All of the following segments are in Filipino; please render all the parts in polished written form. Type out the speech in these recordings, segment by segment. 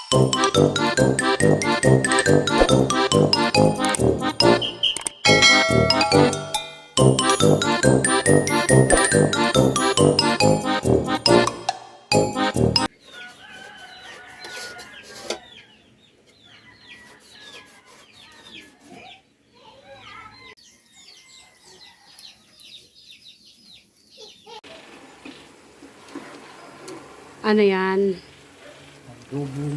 Ano yan? Adobo.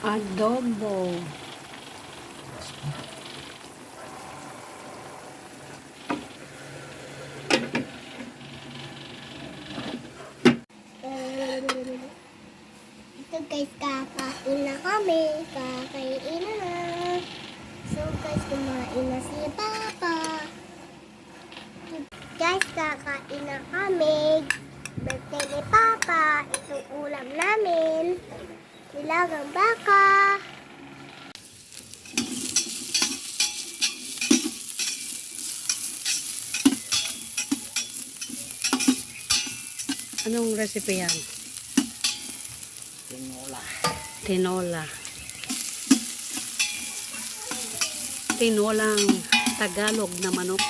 Adobo. Ito guys, kakain na kami. Kakain na. So guys, kumain na si Papa. Guys, kakain na kami. Birthday ni Papa. Itong ulam namin. Nilagang baka. Anong recipe yan? Tinola. Tinola. Tinolang Tagalog na manok.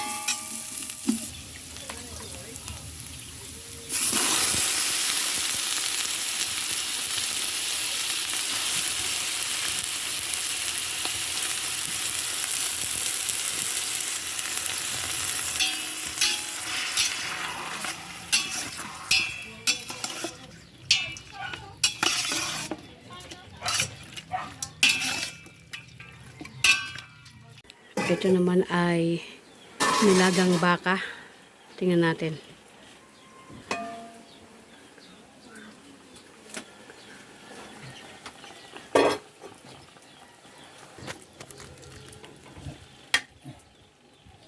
Ito naman ay nilagang baka. Tingnan natin.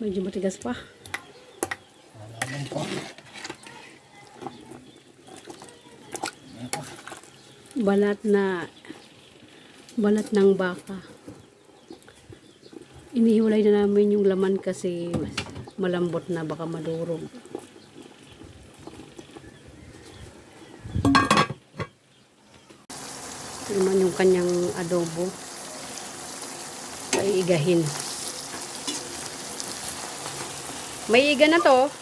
Medyo matigas pa. Alaman pa. Balat ng baka. Inihiwalay na namin yung laman kasi malambot na, baka madurog. Ito naman yung kanyang adobo. Ay igahin. May iga na to.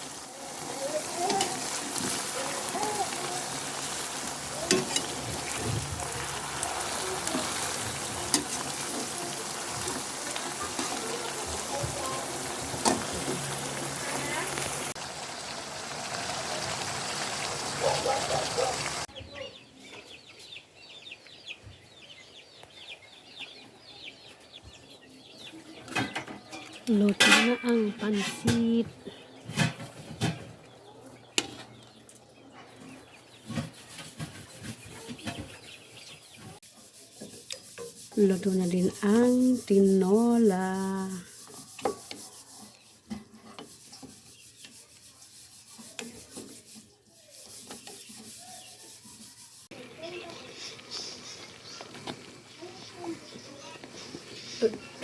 Luto na ang pansit. Luto na din ang tinola.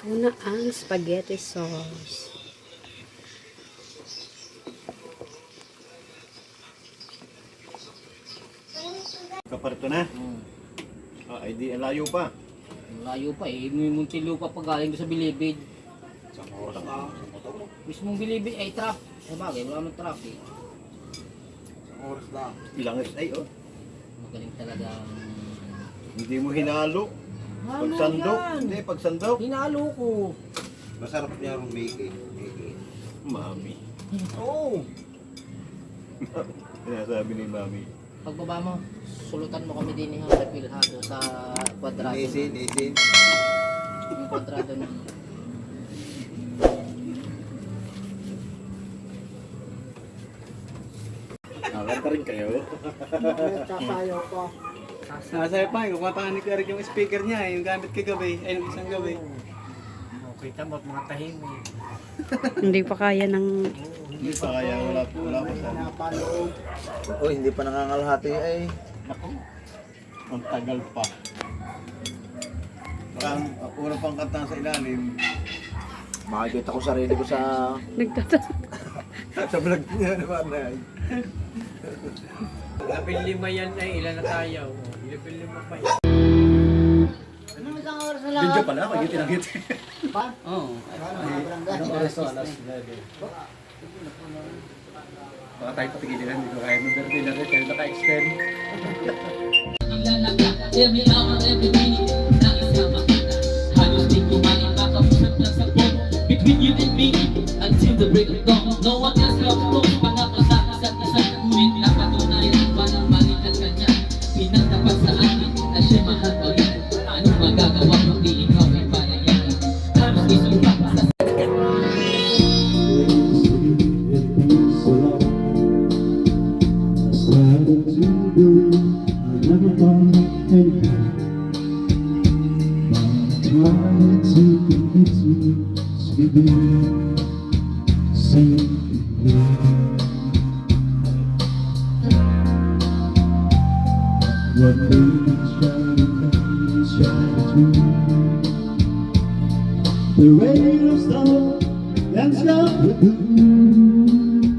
Ito na ang spaghetti sauce. Kaparito na? Ay di, layo pa. Layo pa eh. May Muntinlupa pa galing doon sa Bilibid. Sa oras na. Mismong Bilibid ay trap. Sabagay, wala nang trap eh. Oras na. Ilang ay oh. Magaling talaga. Hindi mo hinalo. Pagsandok. Hindi, pagsandok. Hinalo ko. Masarap niya yung Mickey. Mami. Oo. Sinasabi ni Mami. Pagbaba mo, sulutan mo kami din sa Pilhado sa kwadrado. Isin. Yung kwadrado na. Nakakanta rin kayo. Sasayaw ko. Nasaya pa, kumataan ni Eric yung speaker niya, yung gamit kagabi, ay nung isang gabi. Okay, tamot mga tahimik. Hindi pa kaya ng Hindi pa kaya wala pa sa. Oh, hindi pa nangangalahati ay. Naku. Ang tagal pa. Baka ang una pang kanta sa ilalim. Makikita ko sarili ko sa Sa vlog niya naman na. Lapin lima yan ay ilan na tayo. Lapin lima pa yan. Video pala ako, yung tinangit. Pa? Oo. Anong oras to? Alas 9. Baka tayo patigilihan, hindi ko kaya ng birthday na rin, kaya naka-extend. Every hour, every minute, nakisama kita. Halos di ko makakausap na sa phone. Between you and me, until the break of dawn. No one else comes close, pangako sa isa't isa. Ngunit napatunayan pa ng mangit at kanya. Pinatapat sa akin na siya mahal ko rin. Anong magagawa kung di ikaw ay palayan? Halos isupa sa What babies try to the rain of stone and stop the blue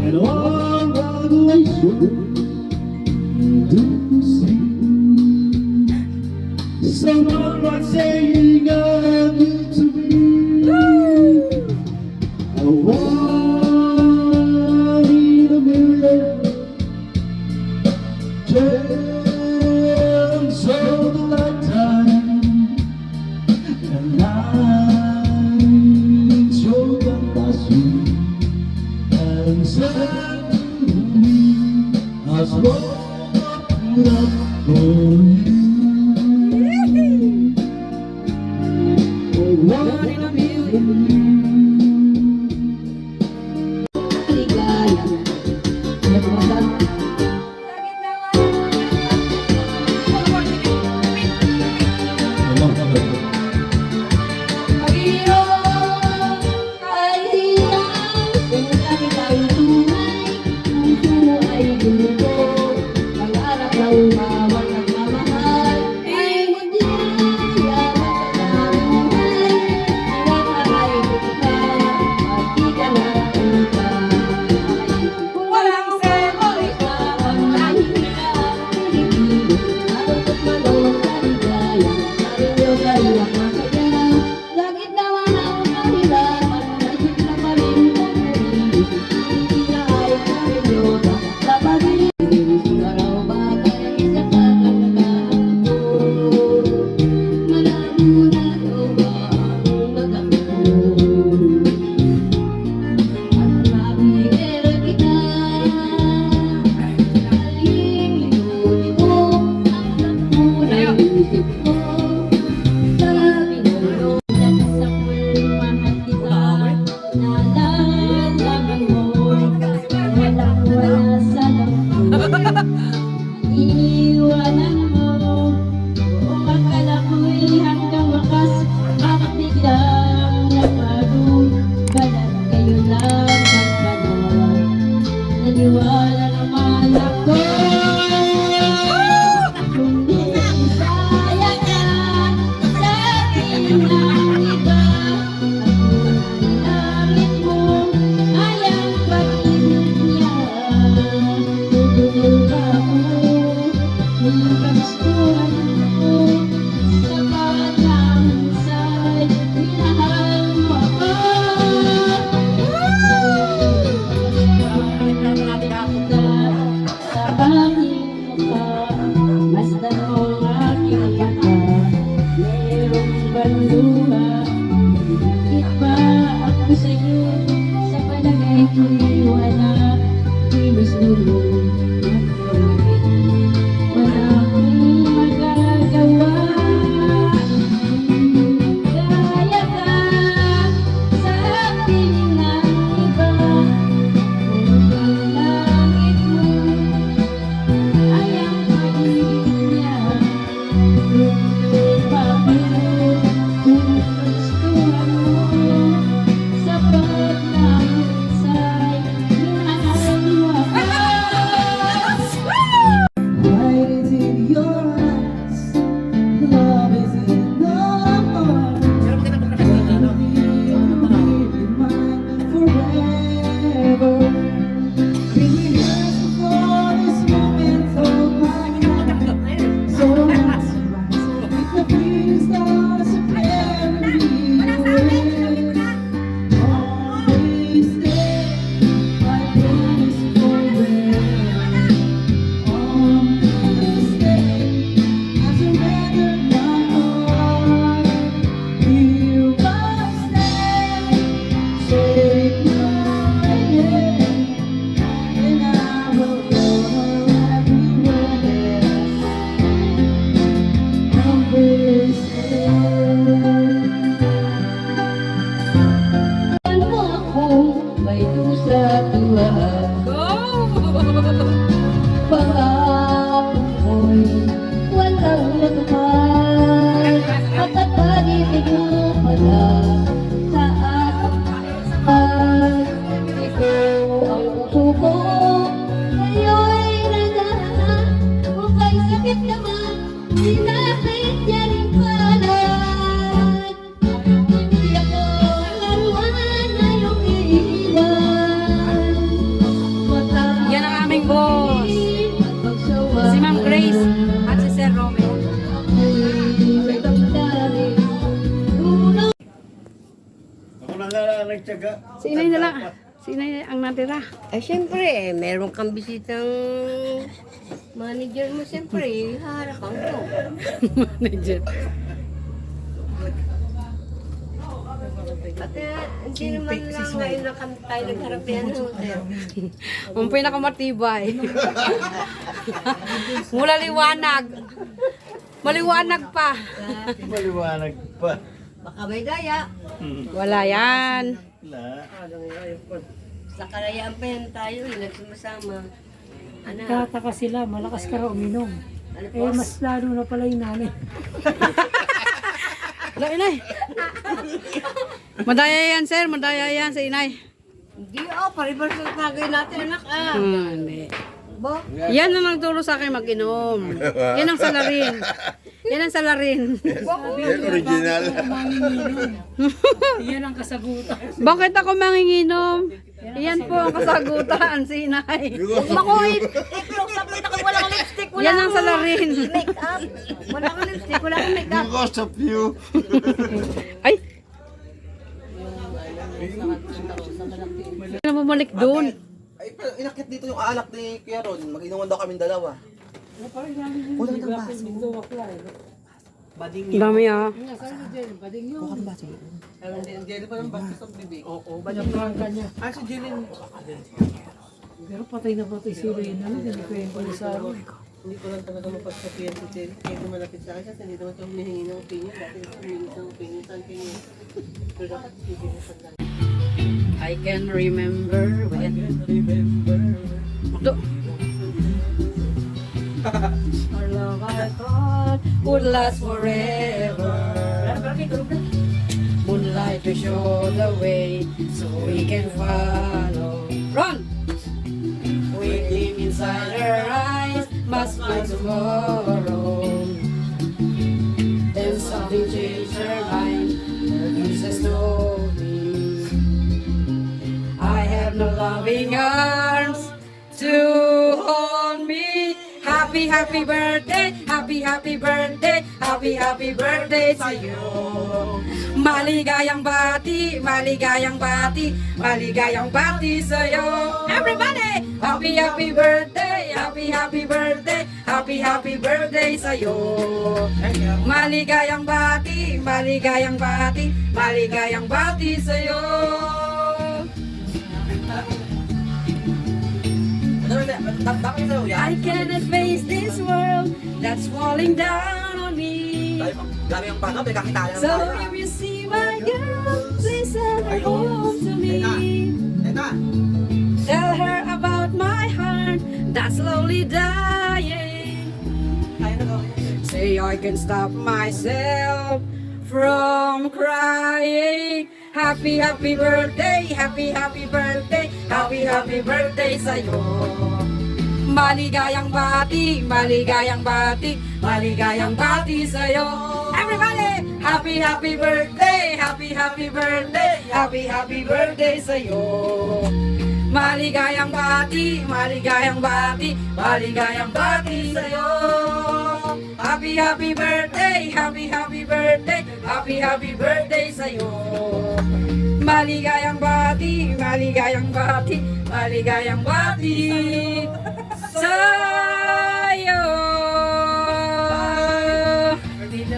and all revelation to see someone was saying I love you to me. I want in a million turns of the lifetime and nights your compassion and suddenly I swore up for you. Oh, one in a million. Tapos, si Ma'am Grace at si Sir Romeo. Ako na lang nagtyaga. Si Inay na lang. Si Inay ang natira. Eh, siyempre, meron kang bisitang manager mo, siyempre, harapan ko. Manager. At hindi naman lang ngayon na kami tayo nagharap yan, sir. Ang pinakamatibay. Mula liwanag. Maliwanag pa. Maliwanag pa. Baka may daya. Wala yan. Wala. Sa kalayaan pa yan tayo, nagsumasama. Ano? Tataka sila, malakas ka raw uminom. Ano Eh, mas lalo na pala yung namin. Wala, Inay. Madaya yan, sir. Madaya yan sa Inay. Hindi, paribar sa tagay natin, anak, Hindi. Bo? Yan ang nagturo sa akin mag-inom. Yan ang salarin. Yan ang salarin. Original. Yan ang kasagutan. Bakit ako manginginom? Yan po ang kasagutan, si Inay. Makuhit! Iklok sa pita ka, walang lipstick, Yan ang salarin. make-up. Walang lipstick, walang make-up. Because of you. Ay! Ano bumalik doon? Ay, pero inakit dito yung alak ni Kuya Ron. Mag-inuman daw kaming dalawa. Kulang ng baso. Ang dami ah. Jelly pa ng baso sa bibig. Oo, Naprangka niya. si Jelly. Pero patay na patay si Reyna. Hindi ko yung palisaro. Hindi ko lang talaga mapagsabihan si Jelly. Kaya kumalapit sa akin kasi hindi naman siya humihingi ng opinion. Dati humihingi ng opinion sa akin. Pero dapat hindi na sa I can remember when... Our love I thought would last forever. Moonlight to show the way so we can follow. Run! We gleam inside our eyes, must find tomorrow. Then something changed her mind. Her kisses told me I have no loving arms to hold me. Happy, happy birthday, happy, happy birthday, happy, happy birthday to you. Maligayang bati, maligayang bati, maligayang bati sa'yo. Everybody! Happy, happy birthday, happy, happy birthday, happy, happy birthday sa'yo. Maligayang bati, maligayang bati, maligayang bati sa'yo. I cannot face this world that's falling down on me. Dami yung bata, may kakita lang So if you see my girl, please send her home to me. Tell her about my heart that's slowly dying. Say I can stop myself from crying. Happy, happy birthday, happy, happy birthday, happy, happy birthday sa'yo. Maligayang bati, maligayang bati, maligayang bati sa'yo. Everybody! Happy, happy birthday, happy, happy birthday, happy, happy birthday sa'yo. Maligayang bati, maligayang bati, maligayang bati sa'yo. Happy, happy birthday, happy, happy birthday, happy, happy birthday sa'yo. Maligayang bati, maligayang bati, maligayang bati sa'yo.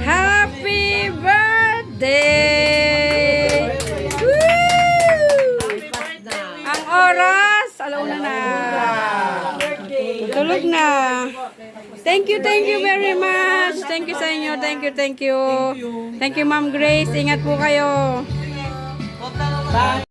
Happy birthday! Woo! Ang oras, alauna na. Tulog na. Thank you very much. Thank you sa inyo. Thank you. Thank you, Ma'am Grace. Ingat po kayo. Bye!